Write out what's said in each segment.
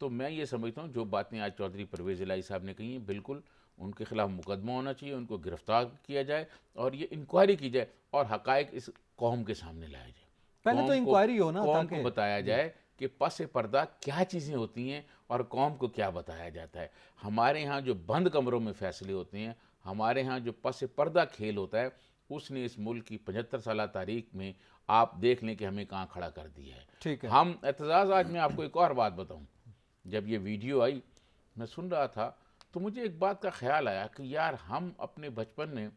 تو میں یہ سمجھتا ہوں جو باتیں آج چودھری پرویز الہی صاحب نے کہی ہیں بالکل ان کے خلاف مقدمہ ہونا چاہیے، ان کو گرفتار کیا جائے اور یہ انکوائری کی جائے اور حقائق اس قوم کے سامنے لایا جائے. پہلے تو انکوائری ہو نا، قوم کو تاکہ بتایا جائے کہ پس پردہ کیا چیزیں ہوتی ہیں اور قوم کو کیا بتایا جاتا ہے. ہمارے ہاں جو بند کمروں میں فیصلے ہوتے ہیں، ہمارے ہاں جو پس پردہ کھیل ہوتا ہے، اس نے اس ملک کی 75 سالہ تاریخ میں آپ دیکھ لیں کہ ہمیں کہاں کھڑا کر دیا ہے. ٹھیک ہے. ہم اعتزاز، آج میں آپ کو ایک اور بات بتاؤں. جب یہ ویڈیو آئی میں سن رہا تھا تو مجھے ایک بات کا خیال آیا کہ یار ہم اپنے بچپن میں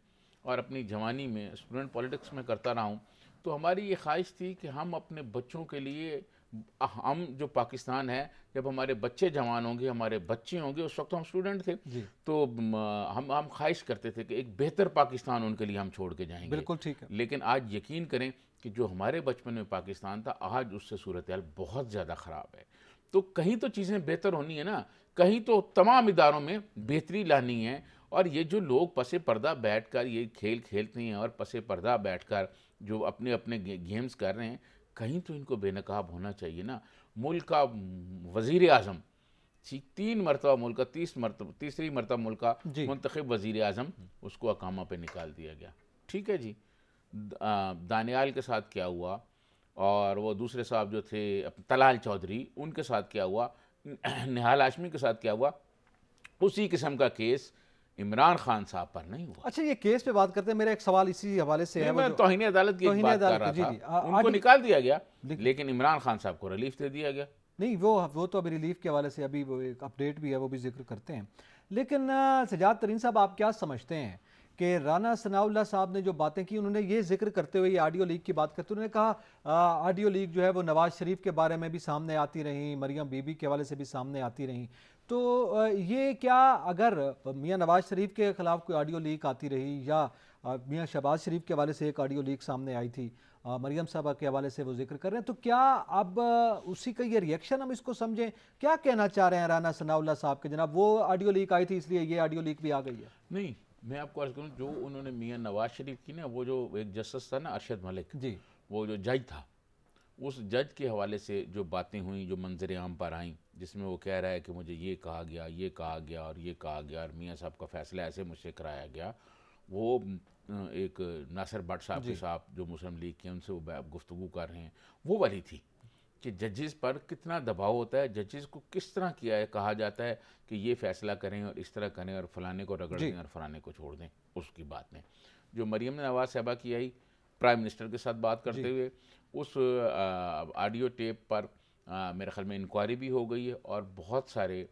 اور اپنی جوانی میں اسٹوڈنٹ پولیٹکس میں کرتا رہا ہوں تو ہماری یہ خواہش تھی کہ ہم اپنے بچوں کے لیے، ہم جو پاکستان ہے، جب ہمارے بچے جوان ہوں گے، ہمارے بچے ہوں گے، اس وقت ہم اسٹوڈنٹ تھے تو ہم خواہش کرتے تھے کہ ایک بہتر پاکستان ان کے لیے ہم چھوڑ کے جائیں گے. بالکل ٹھیک ہے. لیکن آج یقین کریں کہ جو ہمارے بچپن میں پاکستان تھا آج اس سے صورتحال بہت زیادہ خراب ہے. تو کہیں تو چیزیں بہتر ہونی ہے نا، کہیں تو تمام اداروں میں بہتری لانی ہے. اور یہ جو لوگ پس پردہ بیٹھ کر یہ کھیل کھیلتے ہیں اور پس پردہ بیٹھ کر جو اپنے اپنے گیمز کر رہے ہیں، کہیں تو ان کو بے نقاب ہونا چاہیے نا. ملک کا وزیر اعظم 3 مرتبہ ملک کا تیسری مرتبہ ملک کا منتخب وزیر اعظم، اس کو اقامہ پہ نکال دیا گیا. ٹھیک ہے جی. دانیال کے ساتھ کیا ہوا اور وہ دوسرے صاحب جو تھے طلال چودھری، ان کے ساتھ کیا ہوا، نہال ہاشمی کے ساتھ کیا ہوا، اسی قسم کا کیس عمران خان صاحب پر نہیں ہوا. اچھا یہ کیس پہ بات کرتے ہیں، میرا ایک سوال اسی حوالے سے ہے. میں توہین عدالت کی ایک بات کر رہا تھا. ان کو نکال دیا گیا لیکن عمران خان صاحب کو ریلیف دے دیا گیا. نہیں وہ تو ابھی ریلیف کے حوالے سے ابھی وہ ایک اپڈیٹ بھی ہے، وہ بھی ذکر کرتے ہیں. لیکن سجاد ترین صاحب، آپ کیا سمجھتے ہیں کہ رانا ثناء اللہ صاحب نے جو باتیں کی، انہوں نے یہ ذکر کرتے ہوئے، یہ آڈیو لیک کی بات کرتے ہوئے، انہوں نے کہا آڈیو لیک جو ہے وہ نواز شریف کے بارے میں بھی سامنے آتی رہیں، مریم بی بی کے حوالے سے بھی سامنے آتی رہیں. تو یہ کیا اگر میاں نواز شریف کے خلاف کوئی آڈیو لیک آتی رہی یا میاں شہباز شریف کے حوالے سے ایک آڈیو لیک سامنے آئی تھی، مریم صاحبہ کے حوالے سے وہ ذکر کر رہے ہیں، تو کیا اب اسی کا یہ ریئیکشن ہم اس کو سمجھیں؟ کیا کہنا چاہ رہے ہیں رانا ثناء اللہ صاحب کے جناب؟ وہ آڈیو لیک آئی تھی اس لیے یہ آڈیو لیک بھی آ گئی ہے. نہیں، میں آپ کو عرض کروں، جو انہوں نے میاں نواز شریف کی نا، وہ جو ایک جسٹس تھا نا ارشد ملک، جی، وہ جو جج تھا، اس جج کے حوالے سے جو باتیں ہوئیں، جو منظر عام پر آئیں، جس میں وہ کہہ رہا ہے کہ مجھے یہ کہا گیا، یہ کہا گیا اور یہ کہا گیا اور میاں صاحب کا فیصلہ ایسے مجھ سے کرایا گیا. وہ ایک ناصر بٹ صاحب کے ساتھ جو مسلم لیگ کے، ان سے وہ گفتگو کر رہے ہیں، وہ والی تھی کہ ججز پر کتنا دباؤ ہوتا ہے، ججز کو کس طرح کہا جاتا ہے کہ یہ فیصلہ کریں اور اس طرح کریں اور فلانے کو رگڑ دیں اور فلانے کو چھوڑ دیں. اس کی بات میں جو مریم نواز صاحبہ کی آئی پرائم منسٹر کے ساتھ بات کرتے ہوئے، اس آڈیو ٹیپ پر میرے خیال میں انکوائری بھی ہو گئی ہے اور بہت سارے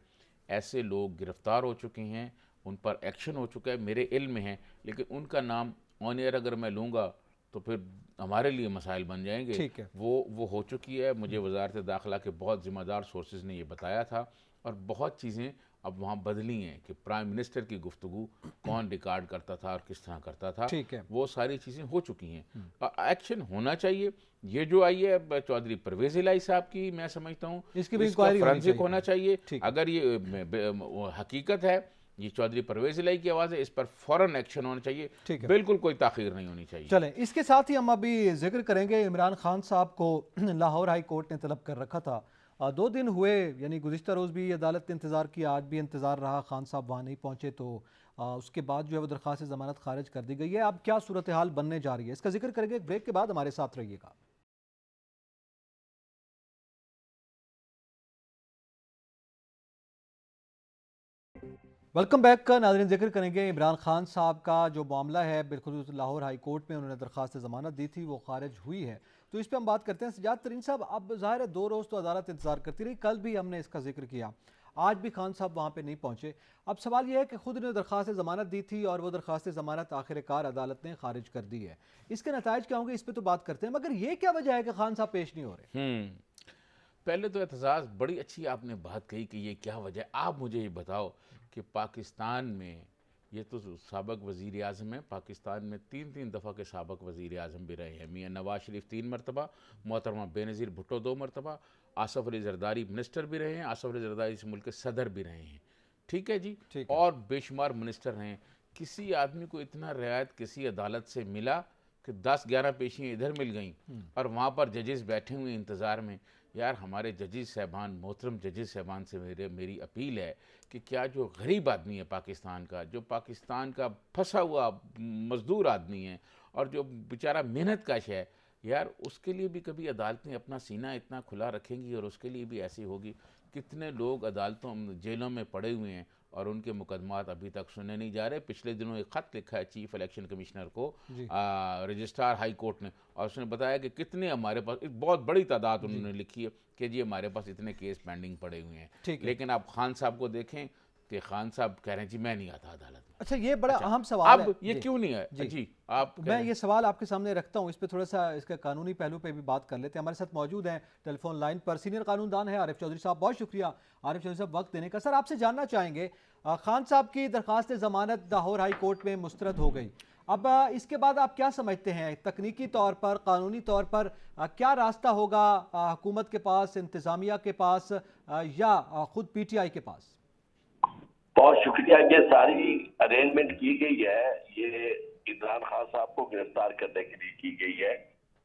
ایسے لوگ گرفتار ہو چکے ہیں، ان پر ایکشن ہو چکا ہے، میرے علم میں ہے. لیکن ان کا نام آن ایئر اگر میں لوں گا تو پھر ہمارے لیے مسائل بن جائیں گے. وہ ہو چکی ہے. مجھے وزارت داخلہ کے بہت ذمہ دار سورسز نے یہ بتایا تھا اور بہت چیزیں اب وہاں بدلی ہیں کہ پرائم منسٹر کی گفتگو کون ریکارڈ کرتا تھا اور کس طرح کرتا تھا. وہ ساری چیزیں ہو چکی ہیں. ایکشن ہونا چاہیے. یہ جو آئی ہے چودھری پرویز الہی صاحب کی، میں سمجھتا ہوں اس کا فرانسک ہونا چاہیے. اگر یہ حقیقت ہے، یہ چودھری پرویز الہی کی آواز ہے، اس پر فوراً ایکشن ہونا چاہیے. بالکل کوئی تاخیر نہیں ہونی چاہیے. چلیں اس کے ساتھ ہی ہم ابھی ذکر کریں گے، عمران خان صاحب کو لاہور ہائی کورٹ نے طلب کر رکھا تھا. 2 دن ہوئے، یعنی گزشتہ روز بھی عدالت نے انتظار کیا، آج بھی انتظار رہا. خان صاحب وہاں نہیں پہنچے تو اس کے بعد جو ہے وہ درخواست ضمانت خارج کر دی گئی ہے. اب کیا صورتحال بننے جا رہی ہے، اس کا ذکر کریں گے. بریک کے بعد ہمارے ساتھ رہیے گا. Welcome back. ناظرین، ذکر کریں گے عمران خان صاحب کا جو معاملہ ہے، بالخصوص لاہور ہائی کورٹ میں انہوں نے درخواست ضمانت دی تھی، وہ خارج ہوئی ہے. تو اس پہ ہم بات کرتے ہیں. سجاد ترین صاحب، اب ظاہر ہے 2 روز تو عدالت انتظار کرتی رہی، کل بھی ہم نے اس کا ذکر کیا، آج بھی خان صاحب وہاں پہ نہیں پہنچے. اب سوال یہ ہے کہ خود نے درخواست ضمانت دی تھی اور وہ درخواست ضمانت آخر کار عدالت نے خارج کر دی ہے. اس کے نتائج کیا ہوں گے، اس پہ تو بات کرتے ہیں، مگر یہ کیا وجہ ہے کہ خان صاحب پیش نہیں ہو رہے؟ پہلے تو اعتزاز، بڑی اچھی آپ نے بات کہی کہ یہ کیا وجہ ہے. آپ مجھے یہ بتاؤ کہ پاکستان میں یہ تو سابق وزیر اعظم ہیں، پاکستان میں 3 دفعہ کے سابق وزیر اعظم بھی رہے ہیں. میاں نواز شریف 3 مرتبہ، محترمہ بے نظیر بھٹو 2 مرتبہ، آصف علی زرداری منسٹر بھی رہے ہیں، آصف علی زرداری اس ملک کے صدر بھی رہے ہیں. ٹھیک ہے جی، اور بے شمار منسٹر ہیں. کسی آدمی کو اتنا رعایت کسی عدالت سے ملا کہ 10-11 پیشیاں ادھر مل گئیں اور وہاں پر ججز بیٹھے ہوئے انتظار میں. یار ہمارے ججز صاحبان، محترم ججز صاحبان سے میری اپیل ہے کہ کیا جو غریب آدمی ہے پاکستان کا، جو پاکستان کا پھنسا ہوا مزدور آدمی ہے اور جو بیچارہ محنت کش ہے، یار اس کے لیے بھی کبھی عدالتیں اپنا سینہ اتنا کھلا رکھیں گی اور اس کے لیے بھی ایسی ہوگی. کتنے لوگ عدالتوں جیلوں میں پڑے ہوئے ہیں اور ان کے مقدمات ابھی تک سنے نہیں جا رہے. پچھلے دنوں ایک خط لکھا ہے چیف الیکشن کمشنر کو رجسٹرار ہائی کورٹ نے، اور اس نے بتایا کہ کتنے ہمارے پاس، ایک بہت بڑی تعداد انہوں نے لکھی ہے کہ جی ہمارے پاس اتنے کیس پینڈنگ پڑے ہوئے ہیں. لیکن آپ خان صاحب کو دیکھیں کہ خان صاحب کہہ رہے ہیں جی میں نہیں آتا عدالت میں. اچھا یہ بڑا اہم سوال ہے. اب یہ کیوں نہیں ہے؟ جی آپ میں یہ سوال آپ کے سامنے رکھتا ہوں، اس پہ تھوڑا سا اس کے قانونی پہلو پہ بھی بات کر لیتے ہیں. ہمارے ساتھ موجود ہیں ٹیلی فون لائن پر سینئر قانون دان ہیں عارف چودھری صاحب. بہت شکریہ عارف چودھری صاحب وقت دینے کا. سر آپ سے جاننا چاہیں گے، خان صاحب کی درخواست ضمانت لاہور ہائی کورٹ میں مسترد ہو گئی. اب اس کے بعد آپ کیا سمجھتے ہیں تکنیکی طور پر، قانونی طور پر کیا راستہ ہوگا حکومت کے پاس، انتظامیہ کے پاس یا خود پی ٹی آئی کے پاس؟ بہت شکریہ. یہ ساری ارینجمنٹ کی گئی ہے، یہ عمران خان صاحب کو گرفتار کرنے کے لیے کی گئی ہے،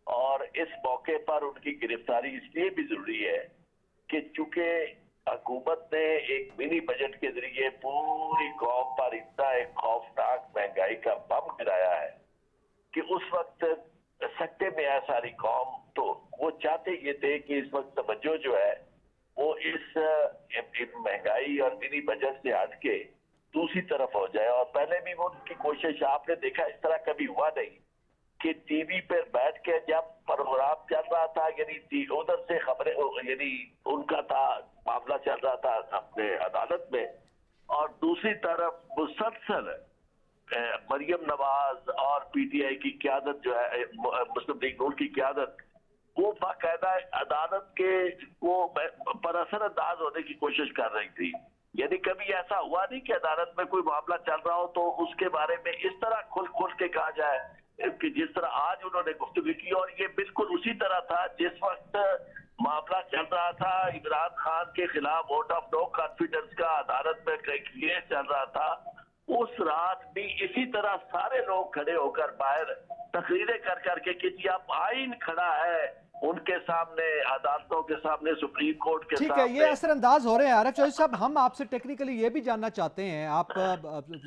اور اس موقع پر ان کی گرفتاری اس لیے بھی ضروری ہے کہ چونکہ حکومت نے ایک منی بجٹ کے ذریعے پوری قوم پر اتنا ایک خوفناک مہنگائی کا بم گرایا ہے کہ اس وقت سکتے میں ہے ساری قوم. تو وہ چاہتے یہ تھے کہ اس وقت توجہ جو ہے وہ اس مہنگائی اور منی بجٹ سے ہٹ کے دوسری طرف ہو جائے. اور پہلے بھی وہ ان کی کوشش آپ نے دیکھا اس طرح کبھی ہوا نہیں کہ ٹی وی پر بیٹھ کے جب پروگرام چل رہا تھا، یعنی ادھر سے خبریں، یعنی ان کا تھا معاملہ چل رہا تھا اپنے عدالت میں، اور دوسری طرف مسلسل مریم نواز اور پی ٹی آئی کی قیادت جو ہے، مسلم لیگ نون کی قیادت، وہ باقاعدہ عدالت کے وہ پر اثر انداز ہونے کی کوشش کر رہی تھی. یعنی کبھی ایسا ہوا نہیں کہ عدالت میں کوئی معاملہ چل رہا ہو تو اس کے بارے میں اس طرح کھل کے کہا جائے کہ جس طرح آج انہوں نے گفتگو کی. اور یہ بالکل اسی طرح تھا جس وقت معاملہ چل رہا تھا عمران خان کے خلاف ووٹ آف نو کانفیڈنس کا، عدالت میں کیس چل رہا تھا. اس رات بھی اسی طرح سارے لوگ کھڑے ہو کر باہر تقریریں کر کے کہ جی اب آئین کھڑا ہے ان کے سامنے، عدالتوں کے سامنے، سپریم کورٹ کے سامنے. ٹھیک ہے، یہ اثر انداز ہو رہے ہیں. عارف چودھری صاحب ہم آپ سے ٹیکنیکلی یہ بھی جاننا چاہتے ہیں، آپ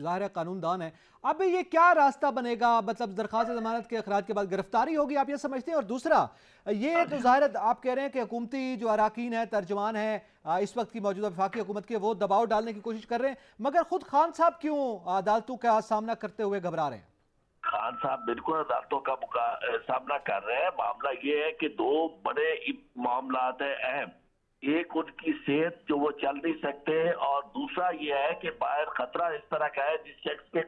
ظاہر قانون دان ہیں، اب یہ کیا راستہ بنے گا؟ مطلب درخواست ضمانت کے اخراج کے بعد گرفتاری ہوگی، آپ یہ سمجھتے ہیں؟ اور دوسرا یہ تو ظاہر آپ کہہ رہے ہیں کہ حکومتی جو اراکین ہیں، ترجمان ہیں اس وقت کی موجودہ وفاقی حکومت کے، وہ دباؤ ڈالنے کی کوشش کر رہے ہیں، مگر خود خان صاحب کیوں عدالتوں کا سامنا کرتے ہوئے گھبرا رہے ہیں؟ خان صاحب بالکل عدالتوں کا سامنا کر رہے ہیں. معاملہ یہ ہے کہ دو بڑے معاملات ہیں اہم. ایک ان کی صحت جو وہ چل نہیں سکتے، اور دوسرا یہ ہے کہ باہر خطرہ اس طرح کا ہے جس شخص کے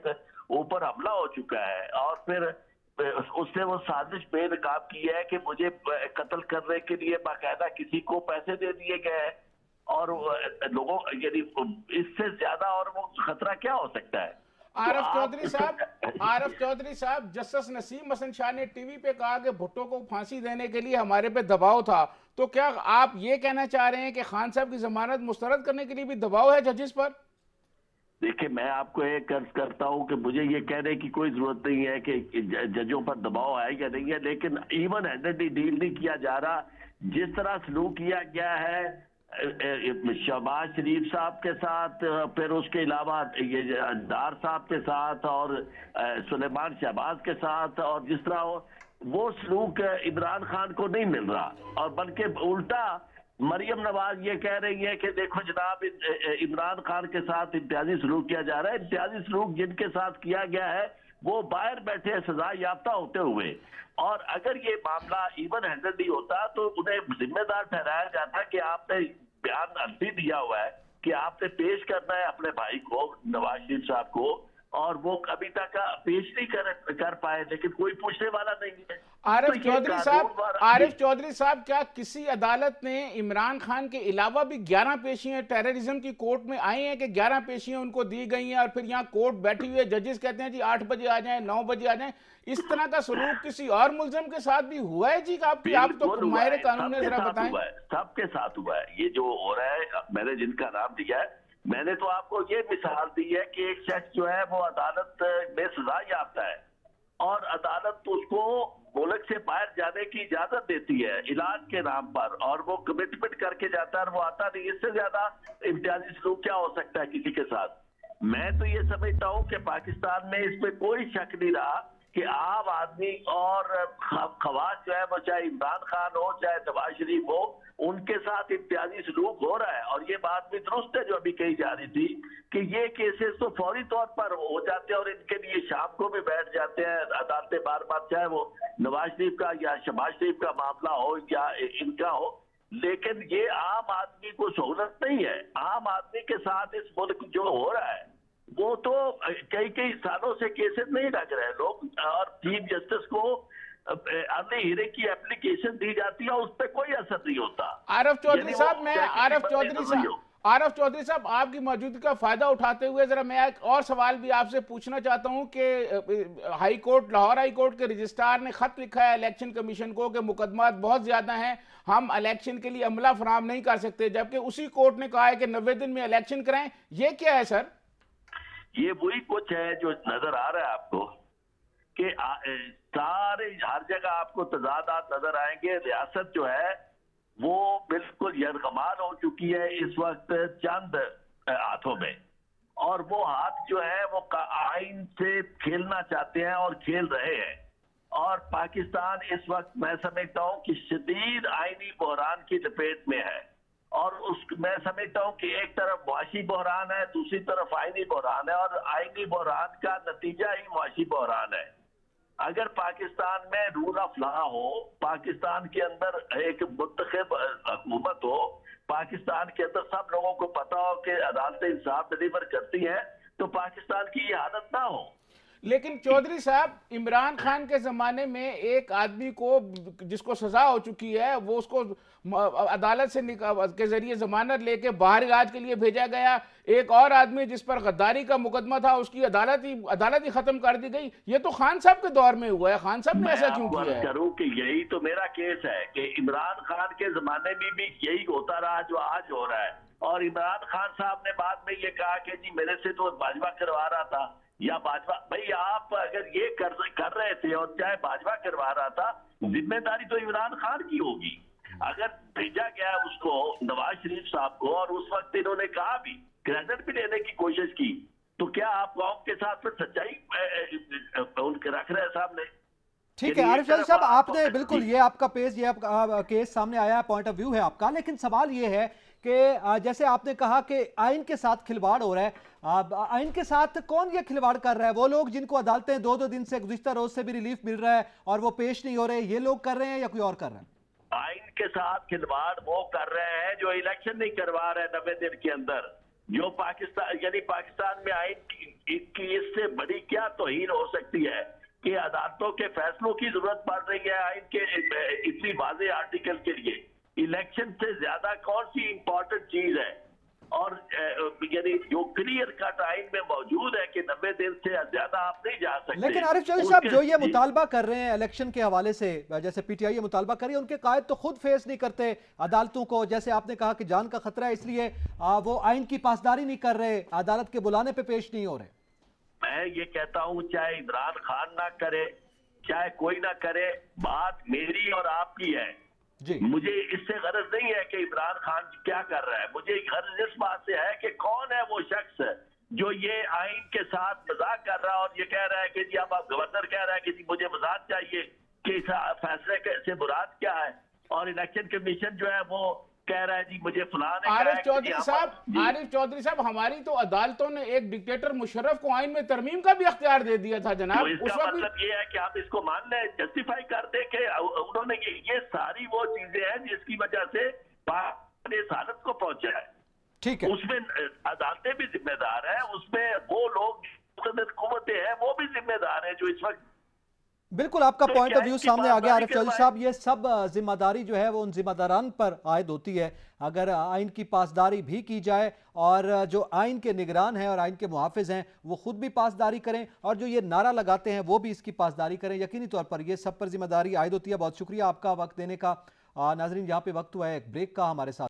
اوپر حملہ ہو چکا ہے اور پھر اس نے وہ سازش بے نقاب کی ہے کہ مجھے قتل کرنے کے لیے باقاعدہ کسی کو پیسے دے دیے گئے، اور لوگوں یعنی اس سے زیادہ اور وہ خطرہ کیا ہو سکتا ہے؟ عارف چودھری صاحب جسٹس نسیم حسن شاہ نے ٹی وی پہ کہا کہ بھٹو کو پھانسی دینے کے لیے ہمارے پہ دباؤ تھا، تو کیا آپ یہ کہنا چاہ رہے ہیں کہ خان صاحب کی ضمانت مسترد کرنے کے لیے بھی دباؤ ہے ججز پر؟ دیکھیں میں آپ کو ایک عرض کرتا ہوں کہ مجھے یہ کہنے کی کوئی ضرورت نہیں ہے کہ ججوں پر دباؤ ہے یا نہیں ہے، لیکن ایون ہینڈڈلی ڈیل نہیں کیا جا رہا. جس طرح سلوک کیا گیا ہے شہباز شریف صاحب کے ساتھ، پھر اس کے علاوہ یہ ڈار صاحب کے ساتھ اور سلیمان شہباز کے ساتھ، اور جس طرح وہ سلوک عمران خان کو نہیں مل رہا، اور بلکہ الٹا مریم نواز یہ کہہ رہی ہے کہ دیکھو جناب عمران خان کے ساتھ امتیازی سلوک کیا جا رہا ہے. امتیازی سلوک جن کے ساتھ کیا گیا ہے وہ باہر بیٹھے سزا یافتہ ہوتے ہوئے، اور اگر یہ معاملہ ایون ہینڈڈ نہیں ہوتا تو انہیں ذمہ دار ٹھہرایا جاتا کہ آپ نے بیان عرضی دیا ہوا ہے کہ آپ نے پیش کرنا ہے اپنے بھائی کو نواز شریف صاحب کو، اور وہ ابھی تک پیش نہیں کر پائے، لیکن کوئی پوچھنے والا نہیں ہے. عارف چودھری صاحب کیا کسی عدالت نے عمران خان کے علاوہ بھی 11 پیشیاں ٹیررزم کی کورٹ میں آئی ہیں کہ 11 پیشیاں ان کو دی گئی ہیں اور پھر یہاں کورٹ بیٹھی ہوئی ہے، ججز کہتے ہیں جی 8 بجے آ جائیں، 9 بجے آ جائیں؟ اس طرح کا سلوک کسی اور ملزم کے ساتھ بھی ہوا ہے جی؟ آپ تو ماہر قانون نے ذرا بتائیں. سب کے ساتھ ہوا ہے یہ جو ہو رہا ہے. میں نے جن کا نام دیا ہے، میں نے تو آپ کو یہ مثال دی ہے کہ ایک شخص جو ہے وہ عدالت میں سزا یافتہ ہے اور عدالت اس کو ملک سے باہر جانے کی اجازت دیتی ہے علاج کے نام پر، اور وہ کمٹمنٹ کر کے جاتا ہے اور وہ آتا نہیں. اس سے زیادہ امتیازی سلوک کیا ہو سکتا ہے کسی کے ساتھ؟ میں تو یہ سمجھتا ہوں کہ پاکستان میں اس میں کوئی شک نہیں رہا کہ عام آدمی اور خواص جو ہے وہ چاہے عمران خان ہو چاہے نواز شریف ہو، ان کے ساتھ امتیازی سلوک ہو رہا ہے. اور یہ بات بھی درست ہے جو ابھی کہی جا رہی تھی کہ یہ کیسز تو فوری طور پر ہو جاتے ہیں اور ان کے لیے شام کو بھی بیٹھ جاتے ہیں عدالتیں بار بار، چاہے وہ نواز شریف کا یا شہباز شریف کا معاملہ ہو یا ان کا ہو. لیکن یہ عام آدمی کو سہولت نہیں ہے. عام آدمی کے ساتھ اس ملک جو ہو رہا ہے وہ تو کئی سالوں سے کیسز نہیں رکھ رہے لوگ، اور چیف جسٹس کو ارلی ہیرنگ کی اپلیکیشن دی جاتی ہے، اس پہ کوئی اثر نہیں ہوتا. عارف چودھری یعنی صاحب، وہ میں چاہے کسی بندے کو نہیں ہو. عارف چودھری صاحب آپ کی موجودگی کا فائدہ اٹھاتے ہوئے ذرا میں ایک اور سوال بھی آپ سے پوچھنا چاہتا ہوں کہ high court, Lahore high court کے رجسٹرار نے خط لکھا ہے الیکشن کمیشن کو کہ مقدمات بہت زیادہ ہیں، ہم الیکشن کے لیے عملہ فراہم نہیں کر سکتے، جبکہ اسی کورٹ نے کہا ہے کہ 90 دن میں الیکشن کرائیں. یہ کیا ہے سر؟ یہ وہی کچھ ہے جو نظر آ رہا ہے آپ کو کہ سارے ہر جگہ آپ کو تضادات نظر آئیں گے. ریاست جو ہے وہ بالکل یرغمال ہو چکی ہے اس وقت چند ہاتھوں میں، اور وہ ہاتھ جو ہے وہ آئین سے کھیلنا چاہتے ہیں اور کھیل رہے ہیں. اور پاکستان اس وقت میں سمجھتا ہوں کہ شدید آئینی بحران کی لپیٹ میں ہے. اور میں سمجھتا ہوں کہ ایک طرف معاشی بحران ہے، دوسری طرف آئینی بحران ہے، اور آئینی بحران کا نتیجہ ہی معاشی بحران ہے. اگر پاکستان میں رول آف لا ہو، پاکستان کے اندر ایک منتخب حکومت ہو، پاکستان کے اندر سب لوگوں کو پتا ہو کہ عدالتیں انصاف ڈیلیور کرتی ہیں، تو پاکستان کی یہ حالت نہ ہو. لیکن چودھری صاحب، عمران خان کے زمانے میں ایک آدمی کو جس کو سزا ہو چکی ہے وہ اس کو عدالت سے کے ذریعے ضمانت لے کے باہر علاج کے لیے بھیجا گیا. ایک اور آدمی جس پر غداری کا مقدمہ تھا اس کی عدالت ہی ختم کر دی گئی. یہ تو خان صاحب کے دور میں ہوا ہے. خان صاحب نے ایسا کیوں کیا ہے؟ میں آپ کو عرض کروں کہ یہی تو میرا کیس ہے کہ عمران خان کے زمانے میں بھی یہی ہوتا رہا جو آج ہو رہا ہے. اور عمران خان صاحب نے بعد میں یہ کہا کہ جی میرے سے تو باجوہ کروا رہا تھا، یا باجوہ. بھئی آپ اگر یہ کر رہے تھے اور چاہے باجوہ کروا رہا تھا، ذمہ داری تو عمران خان کی ہوگی. اگر بھیجا گیا اس کو نواز شریف صاحب کو اور اس وقت انہوں نے کہا بھی، کریڈٹ بھی لینے کی کوشش کی، تو کیا آپ قوم کے ساتھ پھر سچائی ان کے رکھ رہے ہیں سامنے؟ ٹھیک ہے عارف چودھری صاحب، آپ نے بالکل یہ آپ کا پیج، یہ آپ کا کیس سامنے آیا ہے، پوائنٹ آف ویو ہے آپ کا. لیکن سوال یہ ہے کہ جیسے آپ نے کہا کہ آئین کے ساتھ کھلواڑ ہو رہا ہے، آئین کے ساتھ کون یہ کھلواڑ کر رہا ہے؟ وہ لوگ جن کو عدالتیں دو دن سے گزشتہ روز سے بھی ریلیف مل رہا ہے اور وہ پیش نہیں ہو رہے، یہ لوگ کر رہے ہیں یا کوئی اور کر رہے ہیں؟ آئین کے ساتھ کھلواڑ وہ کر رہے ہیں جو الیکشن نہیں کروا رہے 90 دن کے اندر. جو پاکستان، یعنی پاکستان میں آئین کی اس سے بڑی کیا توہین ہو سکتی ہے کہ عدالتوں کے فیصلوں کی ضرورت پڑ رہی ہے آئین کے اتنی واضح آرٹیکل کے لیے. الیکشن سے زیادہ کون سی امپورٹنٹ چیز ہے؟ اور یعنی جو کلیئر کٹ آئین میں موجود ہے کہ 90 دن سے زیادہ آپ نہیں جا سکتے. لیکن عارف چودھری صاحب، جو یہ مطالبہ کر رہے ہیں الیکشن کے حوالے سے، جیسے پی ٹی آئی یہ مطالبہ کر رہی ہے، ان کے قائد تو خود فیس نہیں کرتے عدالتوں کو. جیسے آپ نے کہا کہ جان کا خطرہ ہے، اس لیے وہ آئین کی پاسداری نہیں کر رہے، عدالت کے بلانے پہ پیش نہیں ہو رہے. میں یہ کہتا ہوں چاہے عمران خان نہ کرے، چاہے کوئی نہ کرے، بات میری اور آپ کی ہے. جی، مجھے اس سے غرض نہیں ہے کہ عمران خان کیا کر رہا ہے. مجھے غرض اس بات سے ہے کہ کون ہے وہ شخص جو یہ آئین کے ساتھ مذاق کر رہا ہے اور یہ کہہ رہا ہے کہ جی اب گورنر کہہ رہا ہے کہ جی مجھے مذاق چاہیے، کہ اس فیصلے سے مراد کیا ہے. اور الیکشن کمیشن جو ہے وہ کہہ رہا ہے جی مجھے فلاں نے کہا ہے. عارف چودھری صاحب، ہماری تو عدالتوں نے ایک ڈکٹیٹر مشرف کو آئین میں ترمیم کا بھی اختیار دے دیا تھا جناب. اس کا مطلب یہ ہے کہ آپ اس کو مان لیں، جسٹیفائی کر دیں کہ انہوں نے یہ ساری وہ چیزیں ہیں جس کی وجہ سے پاکستان اس حالت کو پہنچا ہے. ٹھیک ہے، اس میں عدالتیں بھی ذمہ دار ہیں، اس میں وہ لوگ قوتیں ہیں وہ بھی ذمہ دار ہیں جو اس وقت. بالکل آپ کا پوائنٹ آف ویو سامنے آ گیا عارف چودھری صاحب. یہ سب ذمہ داری جو ہے وہ ان ذمہ داران پر عائد ہوتی ہے. اگر آئین کی پاسداری بھی کی جائے اور جو آئین کے نگران ہیں اور آئین کے محافظ ہیں وہ خود بھی پاسداری کریں، اور جو یہ نعرہ لگاتے ہیں وہ بھی اس کی پاسداری کریں، یقینی طور پر یہ سب پر ذمہ داری عائد ہوتی ہے. بہت شکریہ آپ کا وقت دینے کا. ناظرین، یہاں پہ وقت ہوا ہے ایک بریک کا. ہمارے ساتھ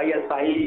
ISI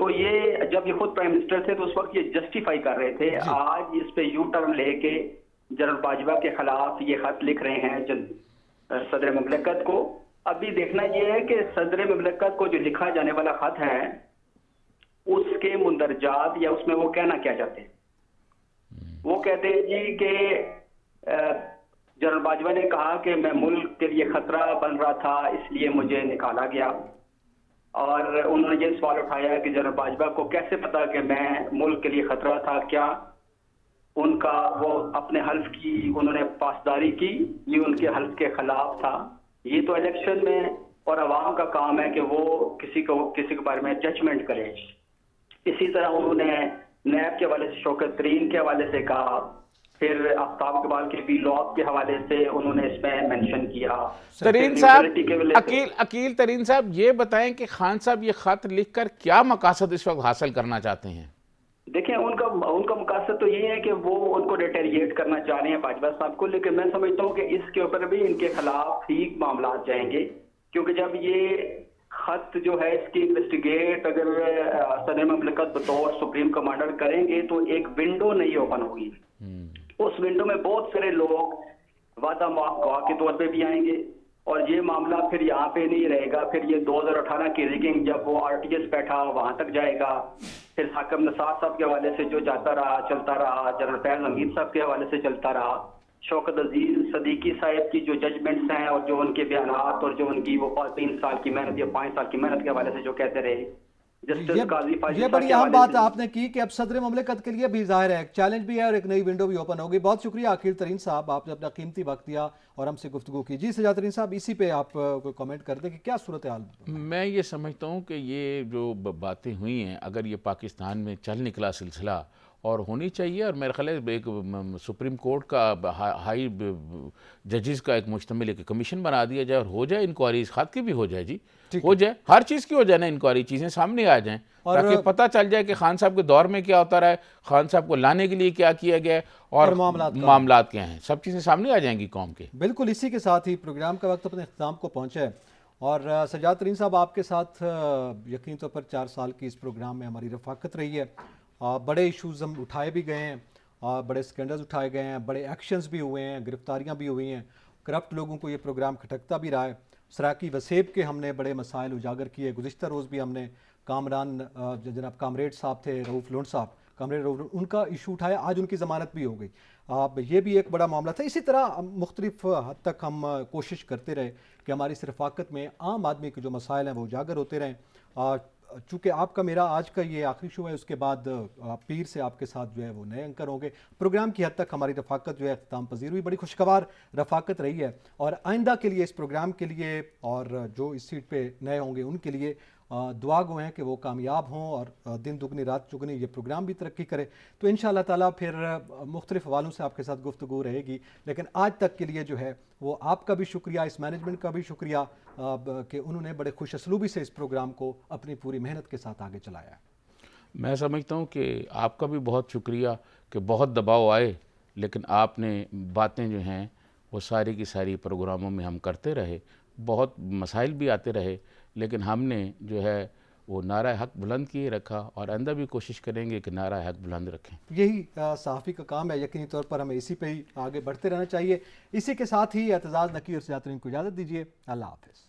تو یہ جب یہ خود پرائم منسٹر تھے تو اس وقت یہ جسٹیفائی کر رہے تھے. آج اس پہ یو ٹرن لے کے جنرل باجوہ کے خلاف یہ خط لکھ رہے ہیں صدر مملکت کو. ابھی دیکھنا یہ ہے کہ صدر مملکت کو جو لکھا جانے والا خط ہے اس کے مندرجات یا اس میں وہ کہنا کیا چاہتے ہیں. وہ کہتے ہیں جی کہ جنرل باجوہ نے کہا کہ میں ملک کے لیے خطرہ بن رہا تھا اس لیے مجھے نکالا گیا. اور انہوں نے یہ سوال اٹھایا کہ جنرل باجوہ کو کیسے پتا کہ میں ملک کے لیے خطرہ تھا. کیا ان کا وہ اپنے حلف کی انہوں نے پاسداری کی؟ یہ ان کے حلف کے خلاف تھا. یہ تو الیکشن میں اور عوام کا کام ہے کہ وہ کسی کے بارے میں ججمنٹ کرے. اسی طرح انہوں نے نیب کے حوالے سے شوکت ترین کے حوالے سے کہا, پھر آفتاب اقبال کے وی لاگ کے حوالے سے انہوں نے اس میں مینشن کیا. ترین صاحب, عقیل ترین صاحب, یہ بتائیں کہ خان صاحب یہ خط لکھ کر کیا مقاصد اس وقت حاصل کرنا چاہتے ہیں؟ دیکھیں ان کا مقاصد تو یہ ہے کہ وہ ان کو ریٹیریٹ کرنا چاہ رہے ہیں باجوہ صاحب کو, لیکن میں سمجھتا ہوں کہ اس کے اوپر بھی ان کے خلاف ہی معاملات جائیں گے, کیونکہ جب یہ خط جو ہے اس کی انویسٹیگیٹ اگر صدر مملکت بطور سپریم کمانڈر کریں گے تو ایک ونڈو نہیں اوپن ہوگی. اس ونڈو میں بہت سارے لوگ وعدہ گواہ کے طور پہ بھی آئیں گے, اور یہ معاملہ پھر یہاں پہ نہیں رہے گا. پھر یہ 2018 کی ریگنگ جب وہ RTS بیٹھا وہاں تک جائے گا. پھر حاکم نثار صاحب کے حوالے سے جو جاتا رہا چلتا رہا, جنرل فیض حمید صاحب کے حوالے سے چلتا رہا, شوکت عزیز صدیقی صاحب کی جو ججمنٹس ہیں اور جو ان کے بیانات اور جو ان کی وہ 3 سال کی محنت یا 5 سال کی محنت کے حوالے سے جو کہتے رہے. یہ بڑی اہم بات آپ نے کی کہ اب صدر مملکت کے لیے بھی ظاہر ہے ایک چیلنج بھی ہے اور ایک نئی ونڈو بھی اوپن ہوگی. بہت شکریہ عقیل ترین صاحب, آپ نے اپنا قیمتی وقت دیا اور ہم سے گفتگو کی. جی سجاد ترین صاحب, اسی پہ آپ کوئی کامنٹ کر دیں کہ کیا صورتحال؟ میں یہ سمجھتا ہوں کہ یہ جو باتیں ہوئی ہیں اگر یہ پاکستان میں چل نکلا سلسلہ اور ہونی چاہیے, اور میرے خیال ہے ایک سپریم کورٹ کا ہائی ججز کا ایک مشتمل ایک کمیشن بنا دیا جائے اور ہو جائے انکوائری, اس خط کی بھی ہو جائے, جی ہو جائے, ہر چیز کی ہو جائے نا انکوائری, چیزیں سامنے آ جائیں تاکہ پتہ چل جائے کہ خان صاحب کے دور میں کیا ہوتا رہا ہے, خان صاحب کو لانے کے لیے کیا کیا گیا اور معاملات کیا ہیں, سب چیزیں سامنے آ جائیں گی قوم کے. بالکل, اسی کے ساتھ ہی پروگرام کا وقت اپنے اختتام کو پہنچا ہے. اور سجاد ترین صاحب, آپ کے ساتھ یقین طور پر 4 سال کی اس پروگرام میں ہماری رفاقت رہی ہے. بڑے ایشوز ہم اٹھائے بھی گئے ہیں, بڑے سکینڈلز اٹھائے گئے ہیں, بڑے ایکشنز بھی ہوئے ہیں, گرفتاریاں بھی ہوئی ہیں, کرپٹ لوگوں کو یہ پروگرام کھٹکتا بھی رہا ہے. سراکی وسیب کے ہم نے بڑے مسائل اجاگر کیے. گزشتہ روز بھی ہم نے کامران جناب کامریڈ صاحب تھے, رؤوف لون صاحب, کامریڈ رؤوف, ان کا ایشو اٹھایا, آج ان کی ضمانت بھی ہو گئی. یہ بھی ایک بڑا معاملہ تھا. اسی طرح مختلف حد تک ہم کوشش کرتے رہے کہ ہماری اس رفاقت میں عام آدمی کے جو مسائل ہیں وہ اجاگر ہوتے رہیں. چونکہ آپ کا میرا آج کا یہ آخری شو ہے, اس کے بعد پیر سے آپ کے ساتھ جو ہے وہ نئے اینکر ہوں گے. پروگرام کی حد تک ہماری رفاقت جو ہے اختتام پذیر ہوئی, بڑی خوشگوار رفاقت رہی ہے. اور آئندہ کے لیے اس پروگرام کے لیے اور جو اس سیٹ پہ نئے ہوں گے ان کے لیے دعا گو ہیں کہ وہ کامیاب ہوں اور دن دگنی رات چگنی یہ پروگرام بھی ترقی کرے. تو انشاءاللہ تعالیٰ پھر مختلف حوالوں سے آپ کے ساتھ گفتگو رہے گی. لیکن آج تک کے لیے جو ہے وہ آپ کا بھی شکریہ, اس مینجمنٹ کا بھی شکریہ کہ انہوں نے بڑے خوش اسلوبی سے اس پروگرام کو اپنی پوری محنت کے ساتھ آگے چلایا ہے. میں سمجھتا ہوں کہ آپ کا بھی بہت شکریہ کہ بہت دباؤ آئے لیکن آپ نے باتیں جو ہیں وہ ساری کی ساری پروگراموں میں ہم کرتے رہے, بہت مسائل بھی آتے رہے, لیکن ہم نے جو ہے وہ نعرہ حق بلند کیے رکھا اور آئندہ بھی کوشش کریں گے کہ نعرہ حق بلند رکھیں. یہی صحافی کا کام ہے, یقینی طور پر ہمیں اسی پہ ہی آگے بڑھتے رہنا چاہیے. اسی کے ساتھ ہی اعتزاز نقی اور سجاد ترین کو اجازت دیجیے. اللہ حافظ.